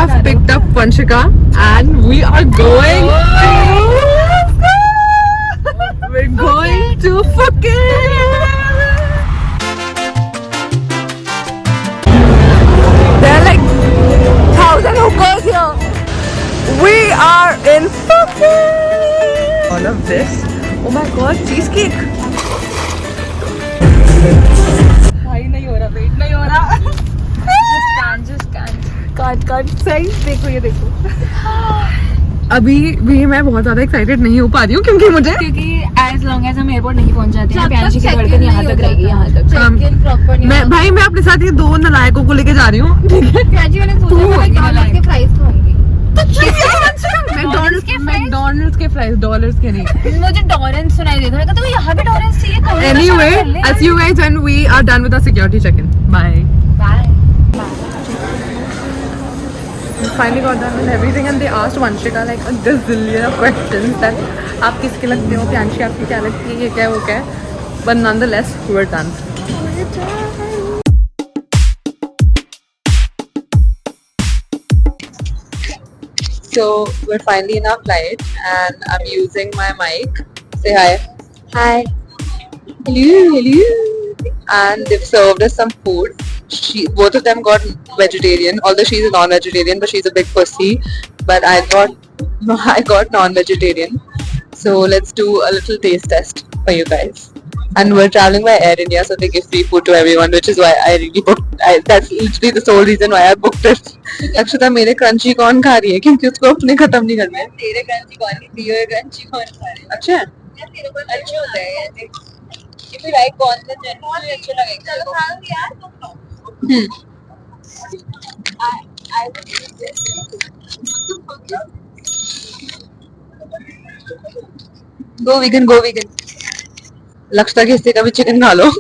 have picked up Vanshika and we are going we're going to Phuket. There are like 1,000 hookers here. We are in Phuket. All of this. Oh my god, cheesecake. High नहीं हो रहा, wait नहीं हो रहा. just can't. सही देखो, ये देखो. अभी भी मैं बहुत ज्यादा एक्साइटेड नहीं हो पा रही हूँ क्योंकि एज लॉन्ग एज हम एयरपोर्ट नहीं पहुंच जाते हैं प्रियांशी की धड़कन यहाँ तक रहेगी, यहाँ तक. मैं अपने साथ ये 2 नालायकों को लेके जा रही हूँ. प्रियांशी मैंने सोचा था मैकडॉनल्ड्स के फ्राइज खाऊंगी. मैकडॉनल्ड्स के फ्राइज, डॉलर्स के नहीं. मुझे डॉरेंस सुनाई देता है, तो यहाँ पे डॉरेंस चाहिए. Anyway, I'll see you guys when we are done with our security check-in. Bye. Finally got done with everything and they asked Vanshika like a gazillion of questions that आप किसके लगते हो, प्रियांशी आपकी क्या लगती है, ये क्या है, वो क्या है. But nonetheless, we're done. So we're finally in our flight and I'm using my mic. Say hi. Hi. Hello. And they've served us some food. Both of them got vegetarian, although she's a non-vegetarian, but she's a big pussy. But I got non-vegetarian. So let's do a little taste test for you guys. And we're traveling by Air India, so they give free food to everyone, which is why I really booked. That's literally the sole reason why I booked it. अक्षता मेरे crunchy corn खा रही है क्योंकि उसको अपने खत्म नहीं करना है. तेरे क्रंची कॉर्न नहीं, दियो क्रंची कॉर्न खा रहे हैं. अच्छा है. यार तेरे को अच्छे होते हैं. If you like corn, then generally अच्छे लगेंगे. चलो खा लो यार तुम लोग. I would use this. Go vegan. लक्षता के हिस्से का भी चिकन खा लो.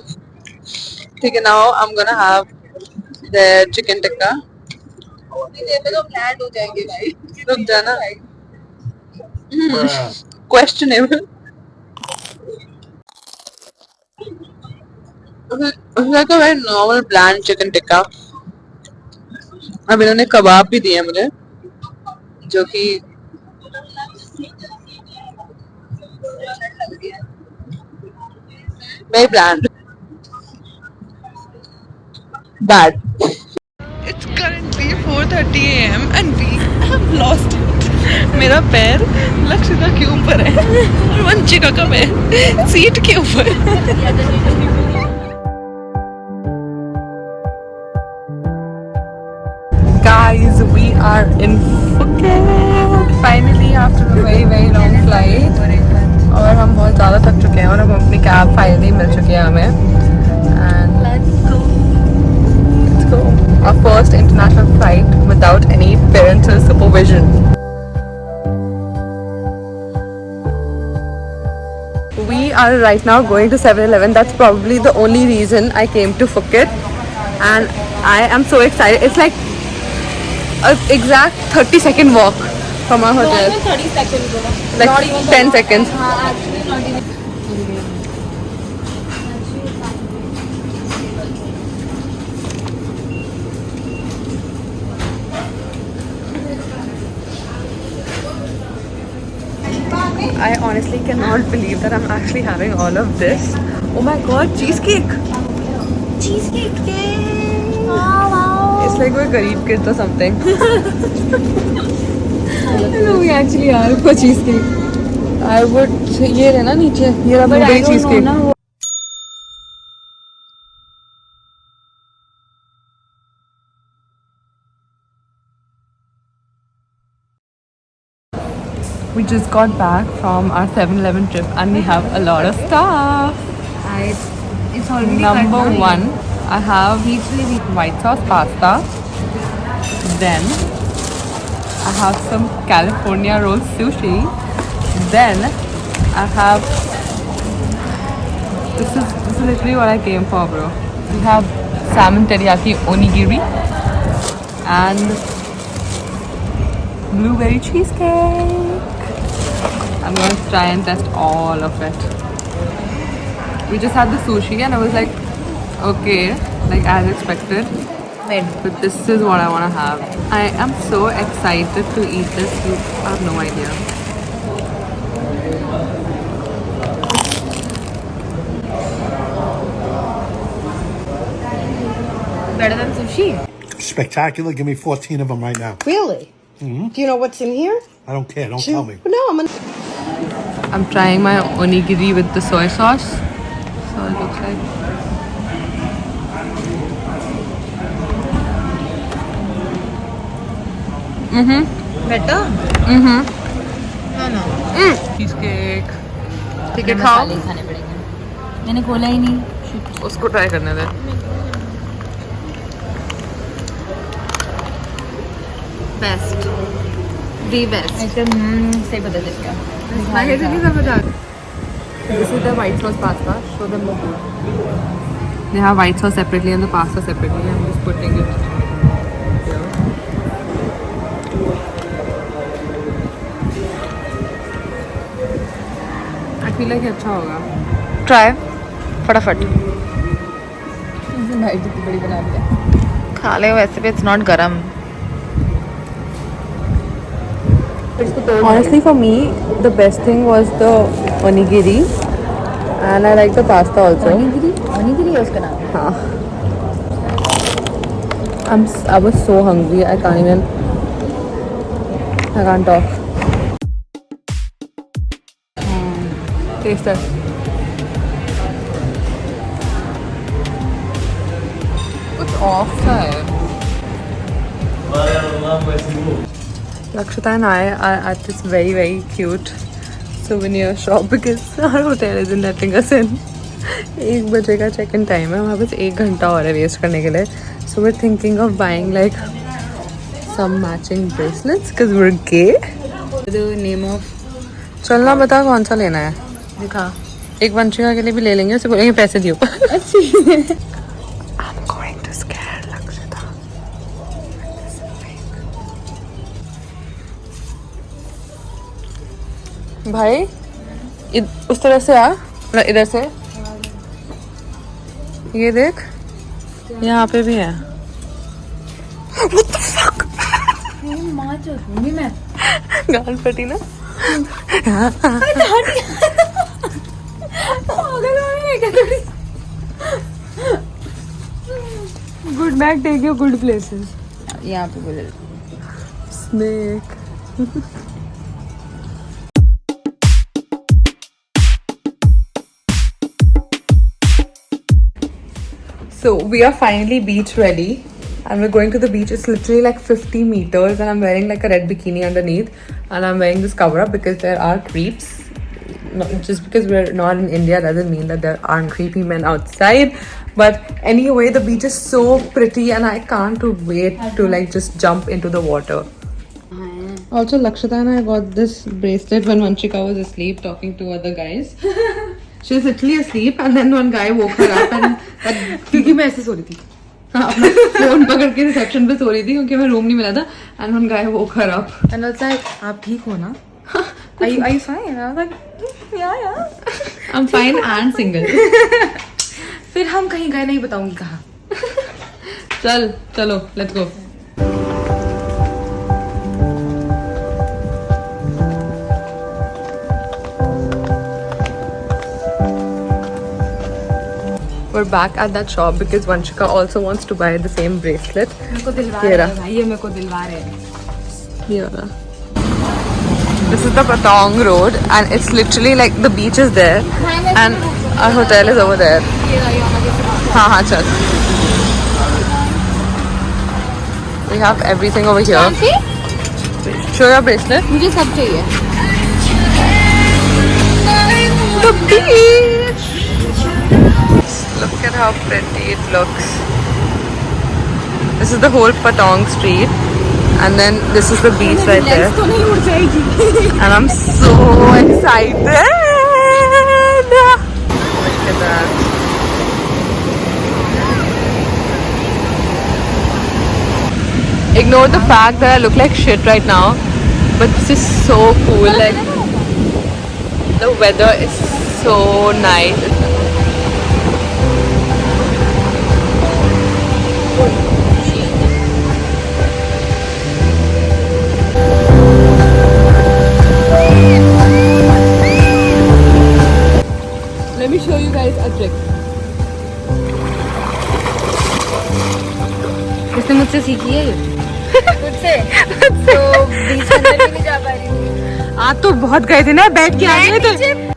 ठीक है. Now I'm gonna have their chicken tikka. ये में तो फ्लैट हो जाएंगे भाई. रुक जाना. Questionable. It's like a very normal bland chicken tikka. अब इन्होंने कबाब भी दिए मुझे, जो कि very bland. Bad. It's currently 4:30 a.m. and we have lost it. मेरा पैर लक्षिता के ऊपर है और वंशिका का पैर सीट के ऊपर. Guys, we are in Phuket finally after a very long flight. और हम बहुत ज़्यादा थक चुके हैं और अब अपनी कैब फाइनली मिल चुकी है हमें. And let's go. Our first international flight without any parental supervision. We are right now going to 7-Eleven. That's probably the only reason I came to Phuket. And I am so excited. It's like an exact 30-second walk from our hotel. Not even 30 seconds. Like not even 10 seconds. Actually not even. I honestly cannot believe that I'm actually having all of this. Oh my god, cheesecake! Cheesecake. Wow. It's like we're Garib Kids or something. No, we actually are for cheesecake. I would. ये है ना नीचे, ये रहा blueberry cheesecake. We just got back from our 7-Eleven trip and we have a lot of stuff. It's already Number 1, I have white sauce pasta. Then I have some California roll sushi. Then I have this is literally what I came for, bro. We have salmon teriyaki onigiri and blueberry cheesecake. I'm going to try and test all of it. We just had the sushi and I was like, okay, like as expected. fed. But this is what I want to have. I am so excited to eat this. You have no idea. Better than sushi. Spectacular. Give me 14 of them right now. Really? Do you know what's in here? I don't care. Don't tell me. No, I'm trying my onigiri with the soy sauce. So it looks like. Better? No, no. Cheesecake. ठीक है मसाले खाओ. ही खाने पड़ेंगे. मैंने खोला ही नहीं. उसको ट्राई करने दे. Best. The best. एकदम सही पता चल गया. This is the white sauce pasta. Show them the food. They have white sauce separately and the pasta separately. I'm just putting it here. I feel like ये अच्छा होगा. Try. फटाफट. Night कितनी बड़ी बना दिया. खा ले वैसे भी it's not गरम. Honestly, for me, the best thing was the onigiri, and I like the pasta also. Onigiri है उसका नाम. I was so hungry. I can't talk. Taste it. What's off side? Lakshita and I are at this very, very cute souvenir shop because our hotel isn't letting us in. 1 बजे का check in time है. हमारे पास 1 घंटा और है waste करने के लिए. So we're thinking of buying like some matching bracelets because we're gay. The name of. चलना बता कौन सा लेना है. दिखा. एक वंशिका के लिए भी ले लेंगे. उसे बोलेंगे पैसे दियो. अच्छी. I'm going to scare Lakshita. भाई उस तरह से आ. इधर से ये देख. यहाँ पे भी है. What the fuck? माँ चूँगी मैं. गाल फटी ना. Good bag, take you good places. यहाँ पे बोले. Snake. So we are finally beach ready and we're going to the beach. It's literally like 50 meters and I'm wearing like a red bikini underneath and I'm wearing this cover up because there are creeps. Not, just because we're not in India doesn't mean that there aren't creepy men outside. But anyway, the beach is so pretty and I can't wait to like just jump into the water. Also, Lakshita and I got this bracelet when Vanshika was asleep talking to other guys. She was literally asleep and then one guy woke her up and क्योंकि मैं ऐसे सो रही थी. हाँ, अपना phone पकड़ के reception पे सो रही थी क्योंकि हमें रूम नहीं मिला था. And one guy woke her up. And I was like, आप ठीक हो ना? Are you fine? And I was like, yeah. I'm fine and single. फिर हम कहीं गए नहीं बताऊंगी कहाँ. चलो, let's go. We're back at that shop because Vanshika also wants to buy the same bracelet. मेरे को दिलवा रहे हैं भाई, ये मेरे को दिलवा रहे हैं. This is the Patong Road and it's literally like the beach is there and our hotel is over there. हाँ चल. We have everything over here. Show your bracelet. मुझे सब चाहिए. The beach. Look at how pretty it looks. This is the whole Patong street and then this is the beach right there. तो नहीं उड़ जाएगी. And I'm so excited. Look at that. Ignore the fact that I look like shit right now, but this is so cool. Like the weather is so nice. किससे सीखी है ये? खुद से तो बीच में अंदर भी नहीं जा पा रही थी। आप तो बहुत गए थे ना, बैठ के आ गए थे।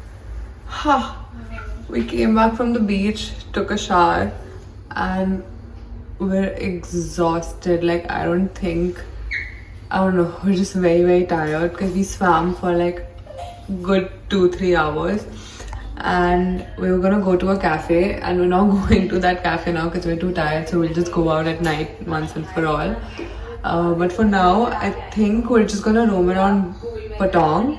We came back from the beach, took a shower, and we're exhausted. Like, I don't know, we're just very tired because we swam for like good 2-3 hours, and we were gonna go to a cafe, and we're not going to that cafe now because we're too tired, so we'll just go out at night once and for all. But for now, I think we're just gonna roam around Patong,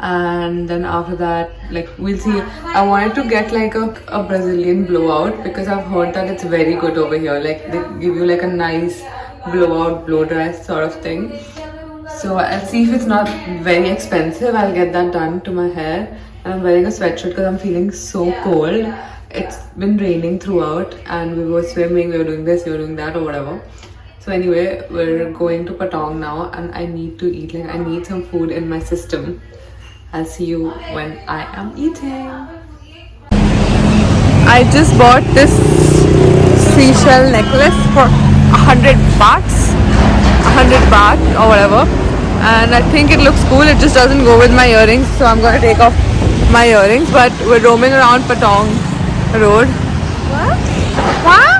and then after that, like, we'll see. I wanted to get like a Brazilian blowout because I've heard that it's very good over here. Like, they give you like a nice blowout, blow dry sort of thing. So I'll see if it's not very expensive. I'll get that done to my hair. And I'm wearing a sweatshirt because I'm feeling so cold. It's been raining throughout, and we were swimming, we were doing this, we were doing that, or whatever. So anyway, we're going to Patong now, and I need to eat. Like, I need some food in my system. I'll see you when I am eating. I just bought this seashell necklace for 100 bahts, 100 baht or whatever, and I think it looks cool. It just doesn't go with my earrings, so I'm gonna take off my earrings. But we're roaming around Patong Road. What?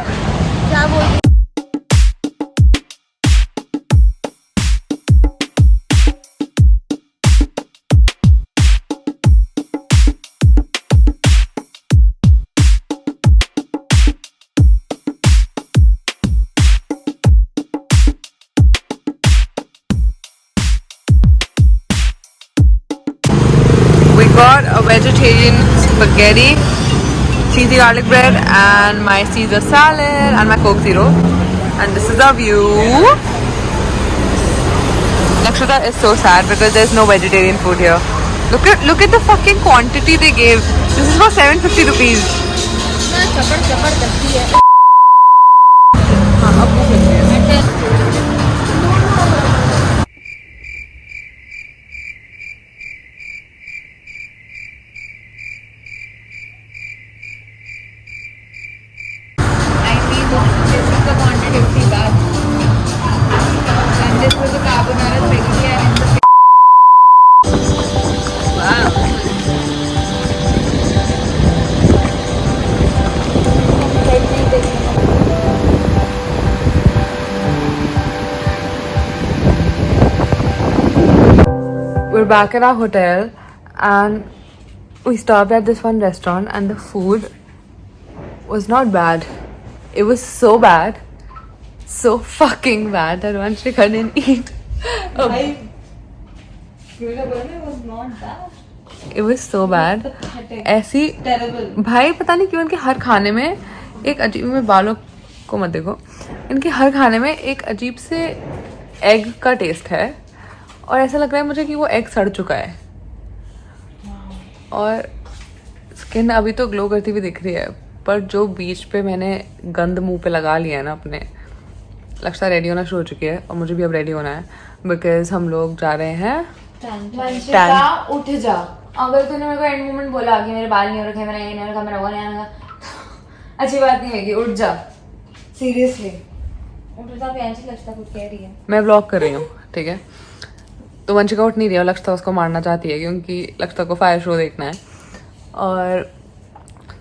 Got a vegetarian spaghetti, cheesy garlic bread, and my Caesar salad, and my Coke Zero. And this is our view. Lakshita is so sad because there's no vegetarian food here. Look at the fucking quantity they gave. This is for 750 rupees. We're back at our hotel, and we stopped at this one restaurant, and the food was not bad. It was so bad, so fucking bad that Vanshika couldn't eat. It was so bad. ऐसी भाई पता नहीं क्यों इनके हर खाने में एक अजीब, में बालों को मत देखो, इनके हर खाने में एक अजीब से एग का टेस्ट है, और ऐसा लग रहा है मुझे कि वो एग सड़ चुका है, और स्किन अभी तो ग्लो करती हुई दिख रही है, पर जो बीच पे मैंने गंद मुंह पे लगा लिया है ना अपने। लक्ष्य रेडी होना शुरू हो चुकी है और मुझे भी अब रेडी होना है, बिकॉज हम लोग जा रहे हैं वंशिका उठ जा। अगर तूने मेरे को एंड मोमेंट बोला कि मेरे बाल नहीं हो रखे, मेरा ये नहीं रखा, मेरा वो नहीं रखा, अच्छी बात नहीं है। उठ जा, सीरियसली उठ जा। लक्ष्य कुछ कह रही है, मैं व्लॉग कर रही हूँ, ठीक है। तो वंशिका उठ नहीं रही है, लक्ष्य उसको मारना चाहती है क्योंकि लक्ष्य को फायर शो देखना है, और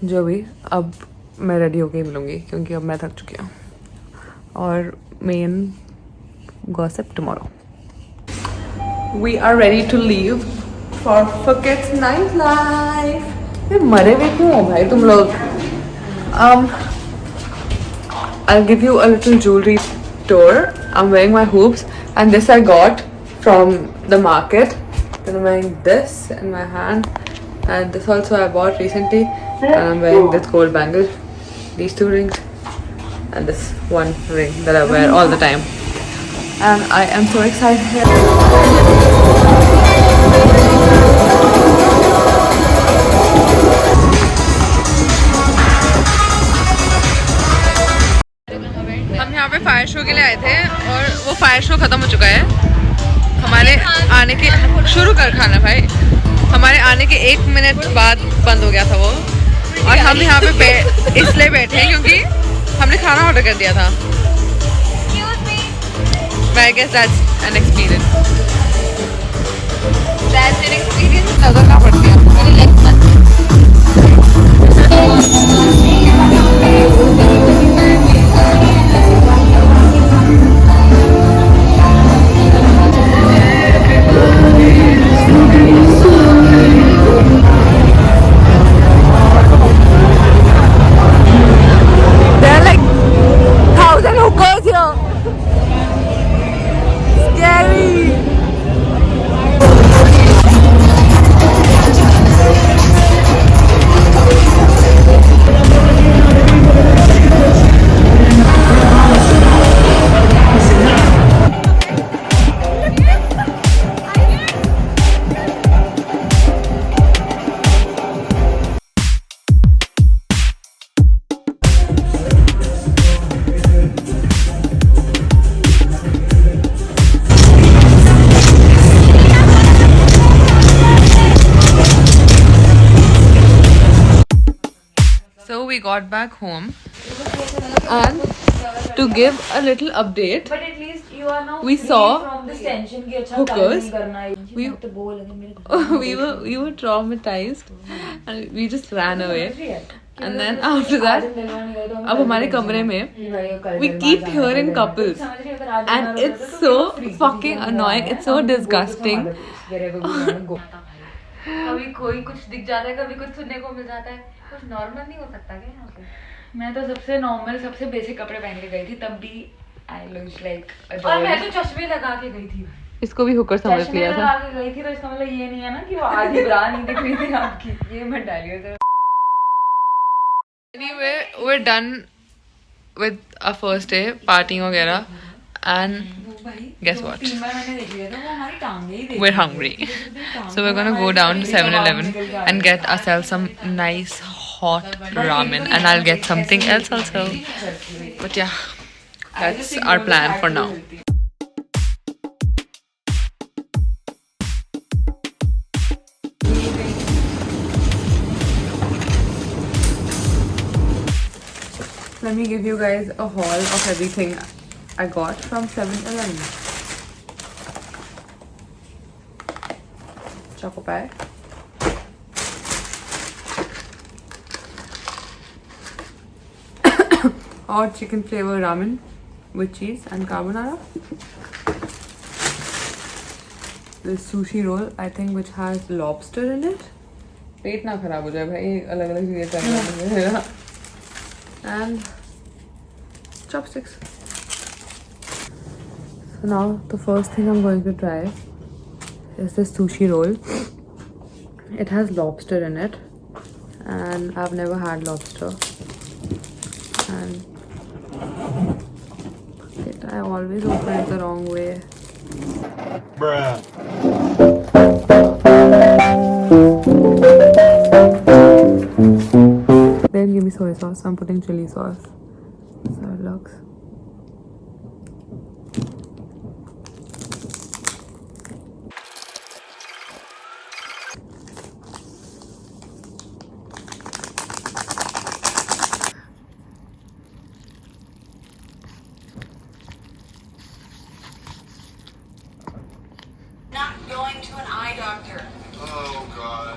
जो भी अब मैं रेडी होके ही मिलूँगी क्योंकि अब मैं थक चुकी हूँ, और main gossip tomorrow. We are ready to leave for Phuket's night life. ये मरे हुए क्यों हो भाई तुम लोग? I'll give you a little jewelry tour. I'm wearing my hoops, and this I got from the market. Then I'm wearing this in my hand, and this also I bought recently, and I'm wearing this gold bangle, these 2 rings, and this one ring that I wear all the time, and I am so excited. हम यहाँ पे fire show के लिए आए थे, और वो fire show खत्म हो चुका है। हमारे आने के शुरू कर खाना भाई, हमारे आने के 1 मिनट बाद बंद हो गया था वो, और हम यहाँ पे इसलिए बैठे हैं क्योंकि हमने खाना ऑर्डर कर दिया था। But I guess that's an experience. That's an experience. नजर ना पड़ती है मेरी legs मत. There are like 1,000 hookers here. Scary. So we got back home, and to give a little update, But at least you are now We free saw from this tension कि अच्छा hookers. नहीं करना है. We- मैं तो बोल रही हूँ, मेरे घर we were traumatized, and we just ran away. में And then after that, अब हमारे कमरे में we keep hearing couples, and it's so fucking annoying. It's so disgusting. कभी कोई कुछ दिख जाता है, कभी कुछ सुनने को मिल जाता है. कुछ नॉर्मल नहीं हो सकता क्या यहाँ पे? मैं तो सबसे नॉर्मल सबसे बेसिक कपड़े पहन के गई थी, तब भी आई लुक लाइक. और मैं तो चश्मे लगा के गई थी. इसको भी हुकर समझ चश्मे लिया लगा था. के गई थी, तो इसका मतलब ये नहीं है ना कि वो आधी ब्रा नहीं दिख रही थी आपकी. ये मत डालिए तो. Anyway, we're done with our first day partying वगैरह, and guess what? 3 बार मैंने देख लिया था, वो हमारी टांगे ही देख. We're hungry. So we're gonna go down to 7-Eleven and get ourselves some nice hot ramen, and I'll get something else also. But yeah, that's our plan for now. Let me give you guys a haul of everything I got from 7-Eleven. Choco pie. Or chicken flavor ramen with cheese and carbonara. This sushi roll, I think, which has lobster in it. पेट ना खराब हो जाए भाई, अलग अलग चीजें करना. And chopsticks. So now the first thing I'm going to try is this sushi roll. It has lobster in it, and I've never had lobster. And I always open it the wrong way. Bruh. Then give me soy sauce. I'm putting chili sauce. So it looks. Not going to an eye doctor. Oh God.